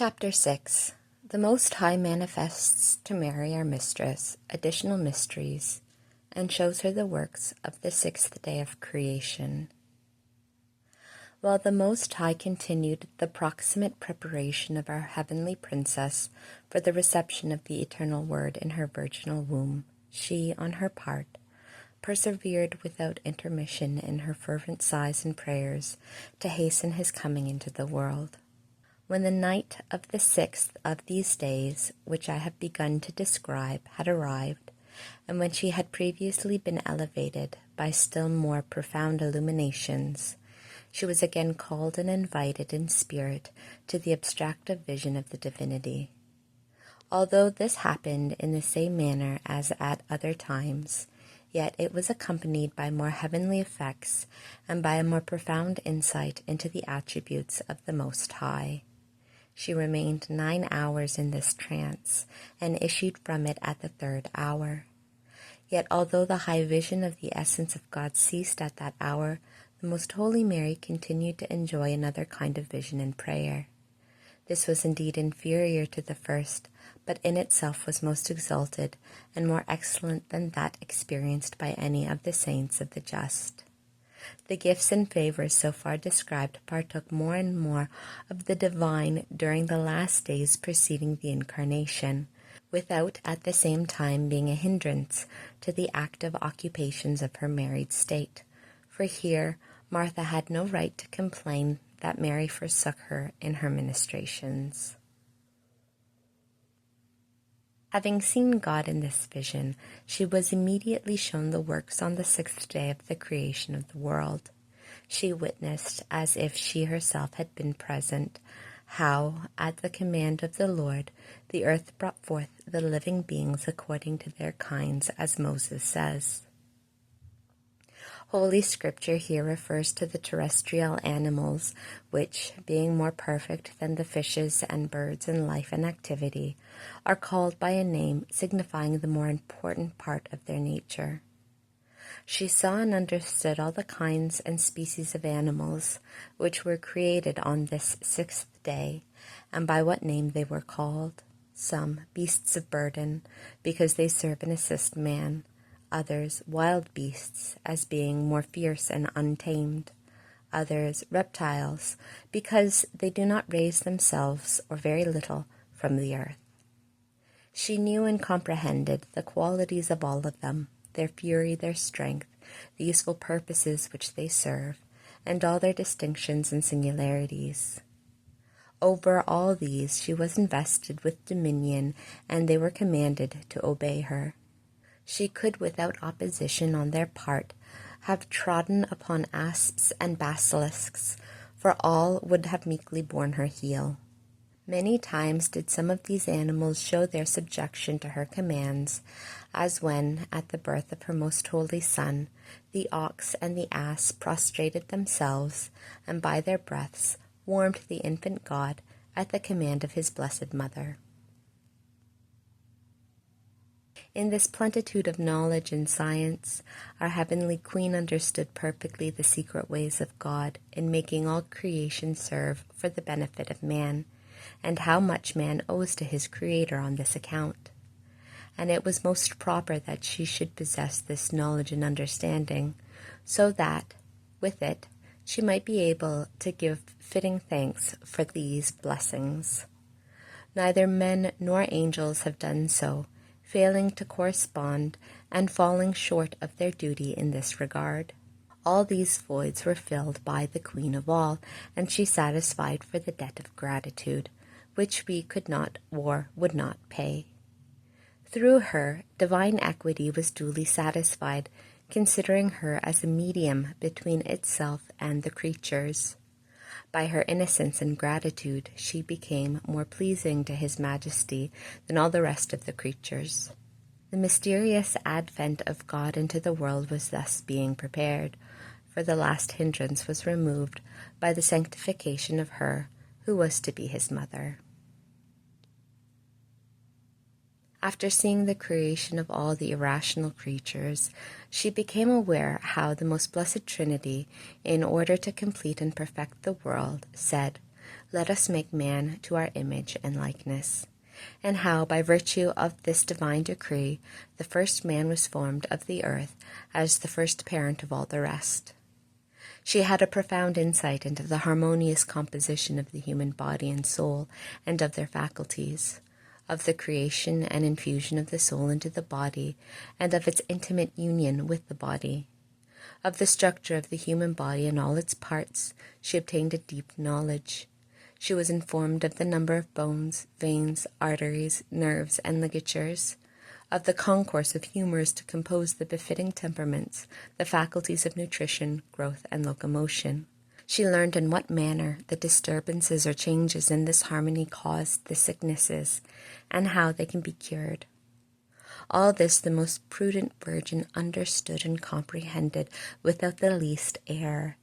Chapter 6. The Most High manifests to Mary our Mistress additional mysteries, and shows her the works of the sixth day of creation. While the Most High continued the proximate preparation of our heavenly princess for the reception of the eternal Word in her virginal womb, she, on her part, persevered without intermission in her fervent sighs and prayers to hasten his coming into the world. When the night of the sixth of these days, which I have begun to describe, had arrived, and when she had previously been elevated by still more profound illuminations, she was again called and invited in spirit to the abstractive vision of the divinity. Although this happened in the same manner as at other times, yet it was accompanied by more heavenly effects and by a more profound insight into the attributes of the Most High. She remained 9 hours in this trance, and issued from it at the 3rd hour. Yet although the high vision of the essence of God ceased at that hour, the Most Holy Mary continued to enjoy another kind of vision and prayer. This was indeed inferior to the first, but in itself was most exalted and more excellent than that experienced by any of the saints of the just. The gifts and favors so far described partook more and more of the divine during the last days preceding the Incarnation, without at the same time being a hindrance to the active occupations of her married state. For here Martha had no right to complain that Mary forsook her in her ministrations. Having seen God in this vision, she was immediately shown the works on the 6th day of the creation of the world. She witnessed, as if she herself had been present, how, at the command of the Lord, the earth brought forth the living beings according to their kinds, as Moses says. Holy Scripture here refers to the terrestrial animals, which, being more perfect than the fishes and birds in life and activity, are called by a name signifying the more important part of their nature. She saw and understood all the kinds and species of animals which were created on this 6th day, and by what name they were called. Some beasts of burden, because they serve and assist man; others wild beasts, as being more fierce and untamed; others reptiles, because they do not raise themselves, or very little, from the earth. She knew and comprehended the qualities of all of them, their fury, their strength, the useful purposes which they serve, and all their distinctions and singularities. Over all these she was invested with dominion, and they were commanded to obey her. She could, without opposition on their part, have trodden upon asps and basilisks, for all would have meekly borne her heel. Many times did some of these animals show their subjection to her commands, as when, at the birth of her most holy Son, the ox and the ass prostrated themselves, and by their breaths warmed the infant God at the command of his blessed Mother. In this plenitude of knowledge and science, our heavenly Queen understood perfectly the secret ways of God in making all creation serve for the benefit of man, and how much man owes to his Creator on this account. And it was most proper that she should possess this knowledge and understanding, so that, with it, she might be able to give fitting thanks for these blessings. Neither men nor angels have done so, failing to correspond and falling short of their duty in this regard. All these voids were filled by the Queen of all, and she satisfied for the debt of gratitude, which we could not or would not pay. Through her, divine equity was duly satisfied, considering her as a medium between itself and the creatures. By her innocence and gratitude, she became more pleasing to His Majesty than all the rest of the creatures. The mysterious advent of God into the world was thus being prepared, for the last hindrance was removed by the sanctification of her who was to be his mother. After seeing the creation of all the irrational creatures, she became aware how the most blessed Trinity, in order to complete and perfect the world, said, Let us make man to our image and likeness. And how, by virtue of this divine decree, the first man was formed of the earth as the first parent of all the rest. She had a profound insight into the harmonious composition of the human body and soul and of their faculties, of the creation and infusion of the soul into the body, and of its intimate union with the body. Of the structure of the human body and all its parts, she obtained a deep knowledge. She was informed of the number of bones, veins, arteries, nerves, and ligatures, of the concourse of humors to compose the befitting temperaments, the faculties of nutrition, growth, and locomotion. She learned in what manner the disturbances or changes in this harmony caused the sicknesses, and how they can be cured. All this the most prudent virgin understood and comprehended without the least error,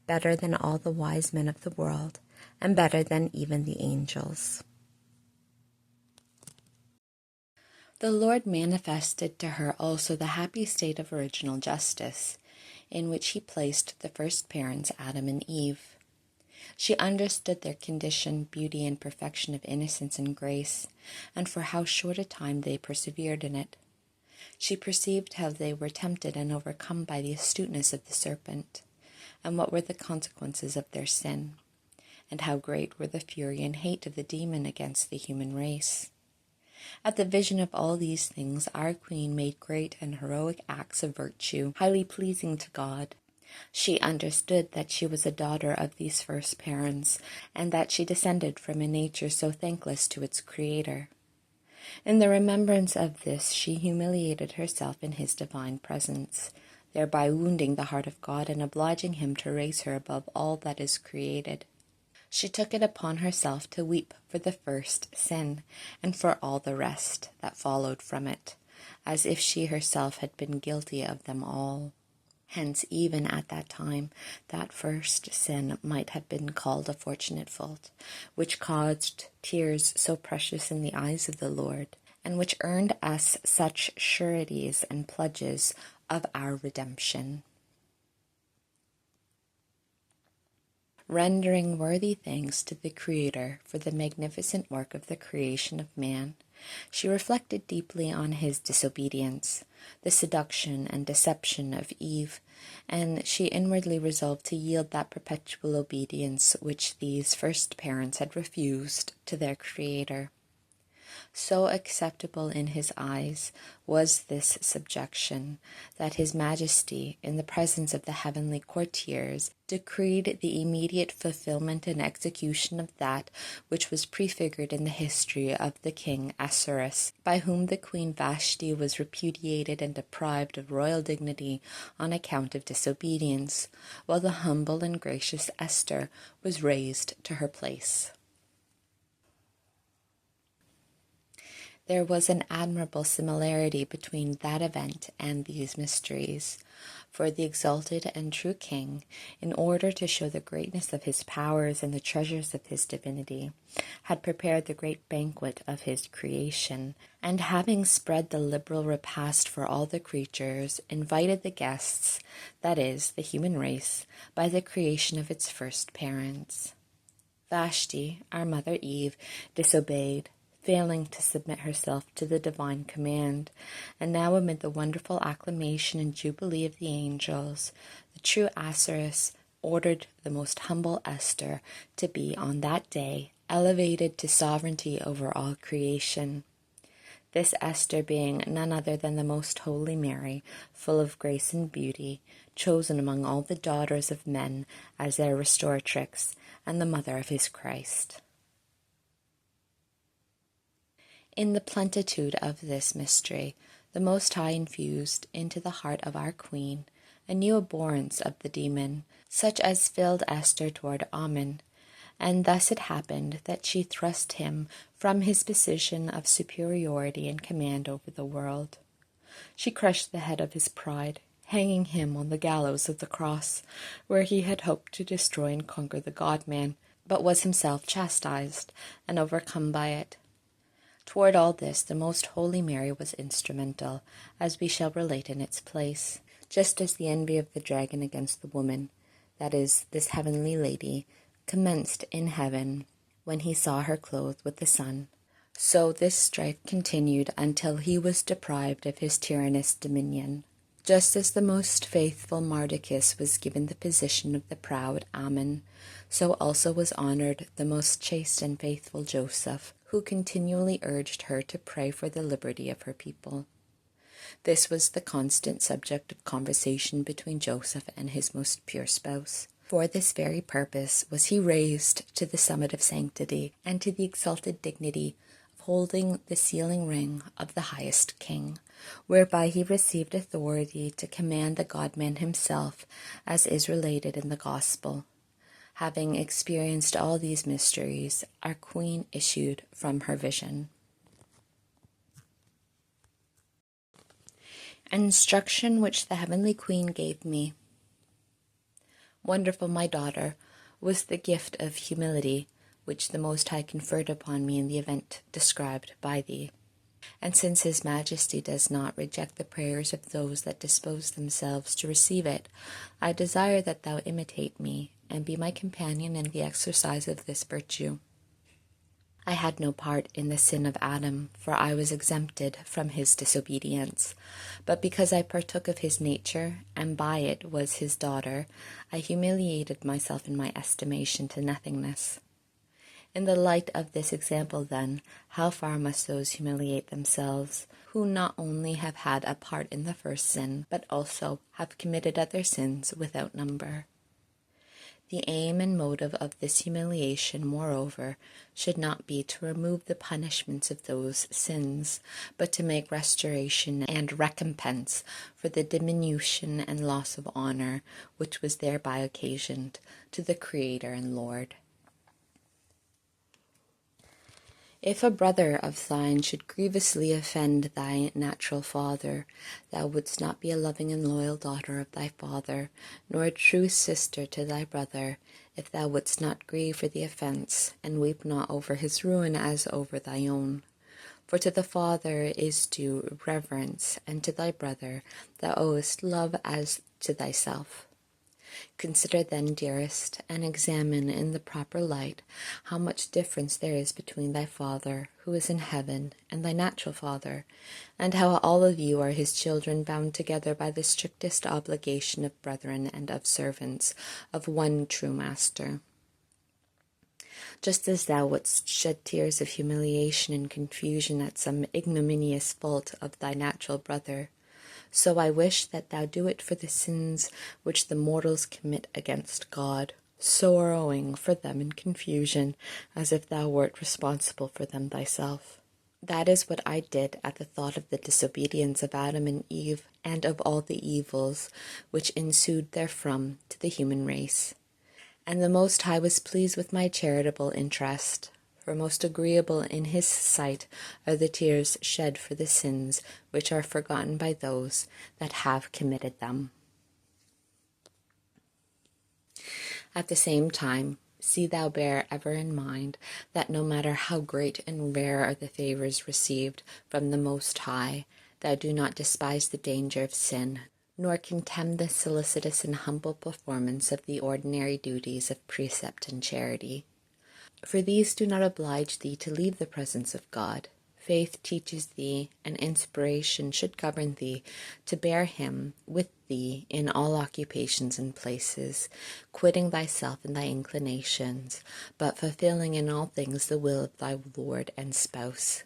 better than all the wise men of the world, and better than even the angels. The Lord manifested to her also the happy state of original justice, in which he placed the first parents, Adam and Eve. She understood their condition, beauty, and perfection of innocence and grace, and for how short a time they persevered in it. She perceived how they were tempted and overcome by the astuteness of the serpent, and what were the consequences of their sin, and how great were the fury and hate of the demon against the human race. At the vision of all these things, our Queen made great and heroic acts of virtue, highly pleasing to God. She understood that she was a daughter of these first parents, and that she descended from a nature so thankless to its Creator. In the remembrance of this, she humiliated herself in his divine presence, thereby wounding the heart of God and obliging him to raise her above all that is created. She took it upon herself to weep for the first sin, and for all the rest that followed from it, as if she herself had been guilty of them all. Hence, even at that time, that first sin might have been called a fortunate fault, which caused tears so precious in the eyes of the Lord, and which earned us such sureties and pledges of our redemption. Rendering worthy thanks to the Creator for the magnificent work of the creation of man, she reflected deeply on his disobedience, the seduction and deception of Eve, and she inwardly resolved to yield that perpetual obedience which these first parents had refused to their Creator. So acceptable in his eyes was this subjection, that his Majesty, in the presence of the heavenly courtiers, decreed the immediate fulfillment and execution of that which was prefigured in the history of the king Ahasuerus, by whom the Queen Vashti was repudiated and deprived of royal dignity on account of disobedience, while the humble and gracious Esther was raised to her place. There was an admirable similarity between that event and these mysteries, for the exalted and true King, in order to show the greatness of his powers and the treasures of his divinity, had prepared the great banquet of his creation, and having spread the liberal repast for all the creatures, invited the guests, that is, the human race, by the creation of its first parents. Vashti, our mother Eve, disobeyed, failing to submit herself to the divine command, and now amid the wonderful acclamation and jubilee of the angels, the true Ahasuerus ordered the most humble Esther to be on that day elevated to sovereignty over all creation. This Esther being none other than the most holy Mary, full of grace and beauty, chosen among all the daughters of men as their restoratrix, and the mother of his Christ. In the plenitude of this mystery, the Most High infused into the heart of our Queen a new abhorrence of the demon, such as filled Esther toward Ammon, and thus it happened that she thrust him from his position of superiority and command over the world. She crushed the head of his pride, hanging him on the gallows of the cross, where he had hoped to destroy and conquer the God-man, but was himself chastised and overcome by it. Toward all this, the most holy Mary was instrumental, as we shall relate in its place, just as the envy of the dragon against the woman, that is, this heavenly lady, commenced in heaven, when he saw her clothed with the sun. So this strife continued until he was deprived of his tyrannous dominion. Just as the most faithful Mardukis was given the position of the proud Ammon, so also was honored the most chaste and faithful Joseph, who continually urged her to pray for the liberty of her people. This was the constant subject of conversation between Joseph and his most pure spouse. For this very purpose was he raised to the summit of sanctity and to the exalted dignity of holding the sealing ring of the highest king, whereby he received authority to command the God-man himself, as is related in the Gospel. Having experienced all these mysteries, our queen issued from her vision. An instruction which the heavenly queen gave me. Wonderful, my daughter, was the gift of humility which the Most High conferred upon me in the event described by thee. And since his majesty does not reject the prayers of those that dispose themselves to receive it, I desire that thou imitate me, and be my companion in the exercise of this virtue. I had no part in the sin of Adam, for I was exempted from his disobedience. But because I partook of his nature, and by it was his daughter, I humiliated myself in my estimation to nothingness. In the light of this example, then, how far must those humiliate themselves, who not only have had a part in the first sin, but also have committed other sins without number? The aim and motive of this humiliation, moreover, should not be to remove the punishments of those sins, but to make restoration and recompense for the diminution and loss of honor which was thereby occasioned to the Creator and Lord. If a brother of thine should grievously offend thy natural father, thou wouldst not be a loving and loyal daughter of thy father, nor a true sister to thy brother, if thou wouldst not grieve for the offence, and weep not over his ruin as over thy own. For to the father is due reverence, and to thy brother thou owest love as to thyself. Consider then, dearest, and examine in the proper light how much difference there is between thy Father, who is in heaven, and thy natural father, and how all of you are his children, bound together by the strictest obligation of brethren and of servants, of one true master. Just as thou wouldst shed tears of humiliation and confusion at some ignominious fault of thy natural brother, so I wish that thou do it for the sins which the mortals commit against God, sorrowing for them in confusion, as if thou wert responsible for them thyself. That is what I did at the thought of the disobedience of Adam and Eve, and of all the evils which ensued therefrom to the human race. And the Most High was pleased with my charitable interest, for most agreeable in his sight are the tears shed for the sins which are forgotten by those that have committed them. At the same time, see thou bear ever in mind that no matter how great and rare are the favors received from the Most High, thou do not despise the danger of sin, nor contemn the solicitous and humble performance of the ordinary duties of precept and charity. For these do not oblige thee to leave the presence of God. Faith teaches thee, and inspiration should govern thee to bear him with thee in all occupations and places, quitting thyself and thy inclinations, but fulfilling in all things the will of thy Lord and spouse.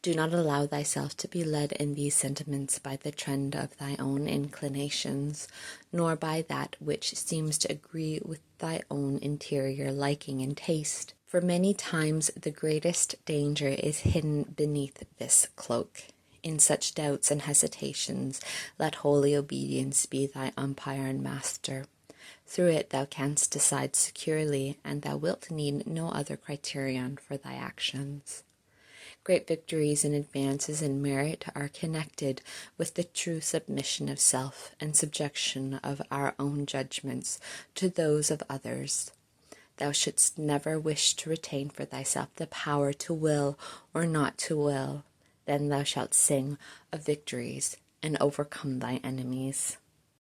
Do not allow thyself to be led in these sentiments by the trend of thy own inclinations, nor by that which seems to agree with thy own interior liking and taste. For many times the greatest danger is hidden beneath this cloak. In such doubts and hesitations, let holy obedience be thy umpire and master. Through it thou canst decide securely, and thou wilt need no other criterion for thy actions. Great victories and advances in merit are connected with the true submission of self and subjection of our own judgments to those of others. Thou shouldst never wish to retain for thyself the power to will or not to will. Then thou shalt sing of victories and overcome thy enemies.